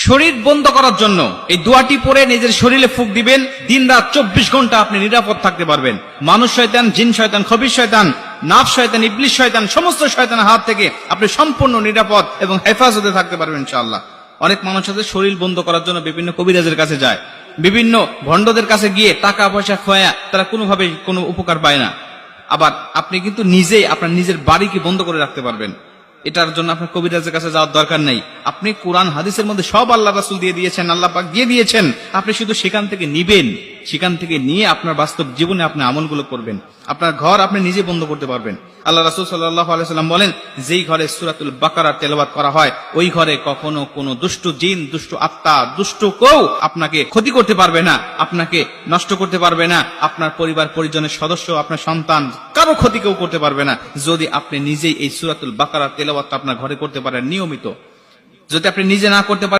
শরীর বন্ধ করার জন্য এই দোয়াটি পড়ে নিজের শরীরে ফুঁক দিবেন। দিন রাত 24 ঘন্টা আপনি নিরাপদ থাকতে পারবেন। মানুষ শয়তান, জিন শয়তান, খবিশ শয়তান, নাফস শয়তান, ইবলিশ শয়তান, সমস্ত শয়তানের হাত থেকে আপনি সম্পূর্ণ নিরাপদ এবং হেফাজতে থাকতে পারবেন ইনশাআল্লাহ। অনেক মানুষ আছে শরীর বন্ধ করার জন্য বিভিন্ন কবিরাজের কাছে যায়, বিভিন্ন ভণ্ডদের কাছে গিয়ে টাকা পয়সা খোয়া তারা কোনোভাবে কোনো উপকার পায় না। আবার আপনি কিন্তু নিজেই আপনার নিজের বাড়িকে বন্ধ করে রাখতে পারবেন। এটার জন্য আপনার কবিরাজের কাছে যাওয়ার দরকার নেই। আপনি কোরআন হাদিসের মধ্যে সব আল্লাহ রাসূল দিয়ে দিয়েছেন, আল্লাহ পাক দিয়ে দিয়েছেন। আপনি শুধু সেখান থেকে নিবেন, সেখান থেকে নিয়ে আপনার বাস্তব জীবনে আপনি আমলগুলো করবেন। আপনার ঘর আপনি নিজে বন্ধ করতে পারবেন। আল্লাহ রাসূল সাল্লাল্লাহু আলাইহি ওয়াসাল্লাম বলেন, যেই ঘরে সূরাতুল বাকারা তেলাওয়াত করা হয় ওই ঘরে কখনো কোনো দুষ্ট জিন, দুষ্ট আত্মা, দুষ্ট কেউ আপনাকে ক্ষতি করতে পারবে না, আপনাকে নষ্ট করতে পারবে না। আপনার পরিবার পরিজনের সদস্য, আপনার সন্তান, কারো ক্ষতি কেউ করতে পারবে না, যদি আপনি নিজেই এই সূরাতুল বাকারা তেলাওয়াতটা আপনার ঘরে করতে পারেন নিয়মিত। যদি আপনি নিজে না করতে পারেন